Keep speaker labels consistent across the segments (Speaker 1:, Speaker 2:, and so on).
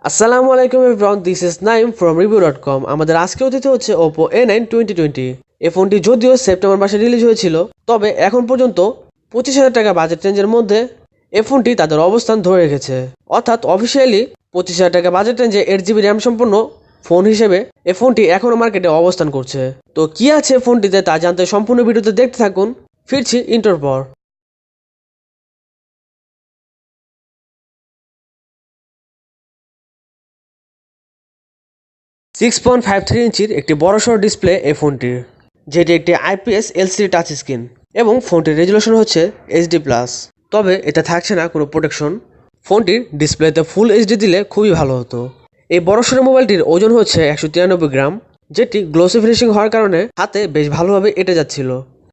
Speaker 1: আসসালামু আলাইকুম everyone, this is Naim from review.com। আমাদের আজকে অতিথি হচ্ছে Oppo A9 2020। এই ফোনটি যদিও সেপ্টেম্বর মাসে রিলিজ হয়েছিল, তবে এখন পর্যন্ত 25,000 টাকা বাজেট রেঞ্জের মধ্যে এই ফোনটি তাদের অবস্থান ধরে রেখেছে। অর্থাৎ অফিসিয়ালি 25,000 টাকা বাজেট রেঞ্জে 8GB র্যাম সম্পন্ন ফোন হিসেবে এই ফোনটি এখনও মার্কেটে অবস্থান করছে। তো কি আছে ফোনটিতে তা জানতে সম্পূর্ণ ভিডিওতে দেখতে থাকুন। ফিরছি ইন্টার পর। 6.53 ইঞ্চির একটি বড়সড় ডিসপ্লে এই ফোনটির, যেটি একটি IPS LCD টাচ স্ক্রিন এবং ফোনটির রেজুলেশন হচ্ছে HD+। তবে এতে থাকছে না কোনো প্রোটেকশন। ফোনটির ডিসপ্লেতে ফুল HD দিলে খুবই ভালো হতো। এই বড়সড় মোবাইলটির ওজন হচ্ছে 193 গ্রাম, যেটি গ্লোসি ফিনিশিং হওয়ার কারণে হাতে বেশ ভালোভাবে এঁটে যাচ্ছিল।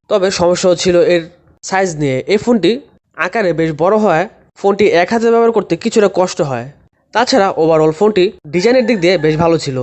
Speaker 1: তবে সমস্যা হচ্ছিল এর সাইজ নিয়ে। এই ফোনটি আকারে বেশ বড় হয়, ফোনটি এক হাতে ব্যবহার করতে কিছুটা কষ্ট হয়। তাছাড়া ওভারঅল ফোনটি ডিজাইনের দিক দিয়ে বেশ ভালো ছিল।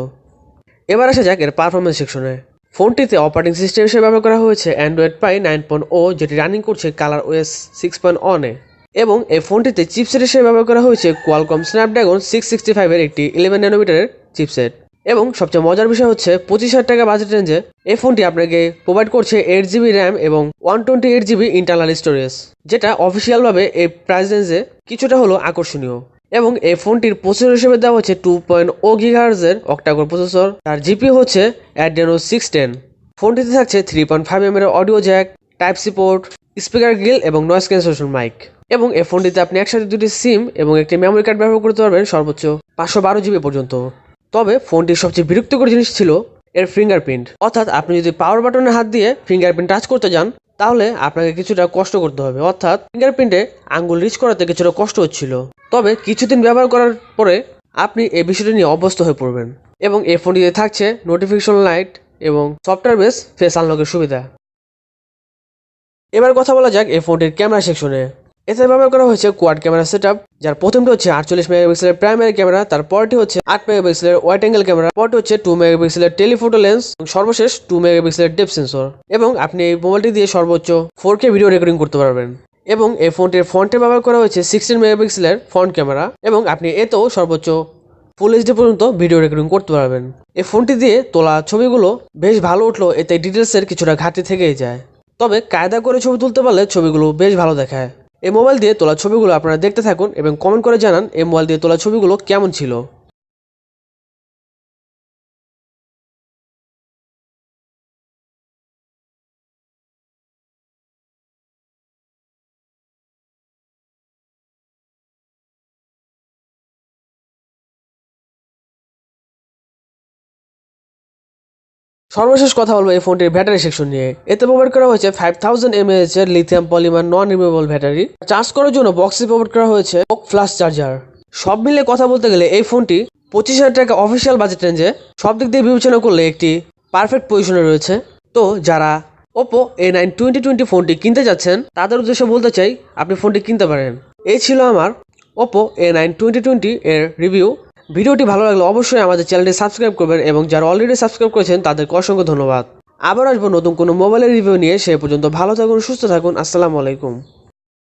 Speaker 1: এবার আসা যাক এর পারফরমেন্স সেকশনে। ফোনটিতে অপারেটিং সিস্টেম হিসেবে ব্যবহার করা হয়েছে অ্যান্ড্রয়েড পাই 9.0, যেটি রানিং করছে কালার OS 6.1 এবং এই ফোনটিতে চিপসেট হিসেবে ব্যবহার করা হয়েছে কোয়ালকম স্ন্যাপড্রাগন 665 এর একটি 11 ন্যানোমিটারের চিপসেট। এবং সবচেয়ে মজার বিষয় হচ্ছে 25,000 টাকা বাজেট রেঞ্জে এই ফোনটি আপনাকে প্রোভাইড করছে 8GB র্যাম এবং 128GB ইন্টারনাল স্টোরেজ, যেটা অফিসিয়ালভাবে এই প্রাইস রেঞ্জে কিছুটা হলো আকর্ষণীয়। এবং এই ফোনটির প্রসেসর হিসেবে দেওয়া হচ্ছে 2.0 GHz এর অক্টাকোর প্রসেসর। তার জিপি হচ্ছে Adreno 610। ফোনটিতে থাকছে 3.5mm এর audio jack, type C port, speaker grill এবং নয়েজ ক্যান্সেলেশন মাইক। এবং এই ফোনটিতে আপনি একসাথে দুটি সিম এবং একটি মেমোরি কার্ড ব্যবহার করতে পারবেন সর্বোচ্চ 512GB পর্যন্ত। তবে ফোনটির সবচেয়ে বিরক্তিকর জিনিস ছিল এর ফিঙ্গারপ্রিন্ট। অর্থাৎ আপনি যদি পাওয়ার বাটনে হাত দিয়ে ফিঙ্গারপ্রিন্ট টাচ করতে যান, তাহলে আপনাকে কিছুটা কষ্ট করতে হবে। অর্থাৎ ফিঙ্গারপ্রিন্টে আঙ্গুল রিচ করাতে কিছুটা কষ্ট হচ্ছিল। তবে কিছুদিন ব্যবহার করার পরে আপনি এই বিষয়টি নিয়ে অভ্যস্ত হয়ে পড়বেন। এবং এই ফোনটিতে থাকছে নোটিফিকেশন লাইট এবং সফটওয়্যার বেস ফেস আনলকের সুবিধা। এবার কথা বলা যাক এই ফোনটির ক্যামেরা সেকশনে। এতে ব্যবহার করা হয়েছে কোয়াড ক্যামেরা সেটআপ, যার প্রথমটি হচ্ছে 48 মেগাপিক্সেলের প্রাইমারি ক্যামেরা, তার পরটি হচ্ছে 8 মেগাপিক্সেলের ওয়াইড অ্যাঙ্গেল ক্যামেরা, পরটি হচ্ছে 2 মেগাপিক্সেলের টেলিফোটো লেন্স এবং সর্বশেষ 2 মেগাপিক্সেলের ডেপথ সেন্সর। এবং আপনি এই মোবাইলটি দিয়ে সর্বোচ্চ 4K ভিডিও রেকর্ডিং করতে পারবেন। এবং এই ফোনটির ফ্রন্টে ব্যবহার করা হয়েছে 16 মেগাপিক্সেলের ফ্রন্ট ক্যামেরা এবং আপনি এতেও সর্বোচ্চ ফুল HD পর্যন্ত ভিডিও রেকর্ডিং করতে পারবেন। এই ফোনটি দিয়ে তোলা ছবিগুলো বেশ ভালো উঠলো, এতে ডিটেলসের কিছুটা ঘাটতি থেকেই যায়। তবে কায়দা করে ছবি তুলতে পারলে ছবিগুলো বেশ ভালো দেখায়। এই মোবাইল দিয়ে তোলা ছবিগুলো আপনারা দেখতে থাকুন এবং কমেন্ট করে জানান এই মোবাইল দিয়ে তোলা ছবিগুলো কেমন ছিল। সর্বশেষ কথা বলবো এই ফোনটির ব্যাটারি সেকশন নিয়ে। এতে ব্যবহার করা হয়েছে 5000 mAh এর lithium polymer non removable battery. Charge করার জন্য বক্সে ব্যবহার করা হয়েছে ফ্ল্যাশ চার্জার। সব মিলে কথা বলতে গেলে এই ফোনটি 25,000 টাকা অফিসিয়াল বাজেট রেঞ্জে সব দিক দিয়ে বিবেচনা করলে একটি পারফেক্ট পজিশনে রয়েছে। তো যারা Oppo A9 2020 ফোনটি কিনতে যাচ্ছেন, তাদের উদ্দেশ্যে বলতে চাই আপনি ফোনটি কিনতে পারেন। এই ছিল আমার Oppo A9 2020 এর রিভিউ। ভিডিওটি ভালো লাগলে অবশ্যই আমাদের চ্যানেলটি সাবস্ক্রাইব করবেন এবং যারা অলরেডি সাবস্ক্রাইব করেছেন তাদেরকে অসংখ্য ধন্যবাদ। আবার আসবো নতুন কোনো মোবাইলের রিভিউ নিয়ে। সে পর্যন্ত ভালো থাকুন, সুস্থ থাকুন। আসসালামু আলাইকুম।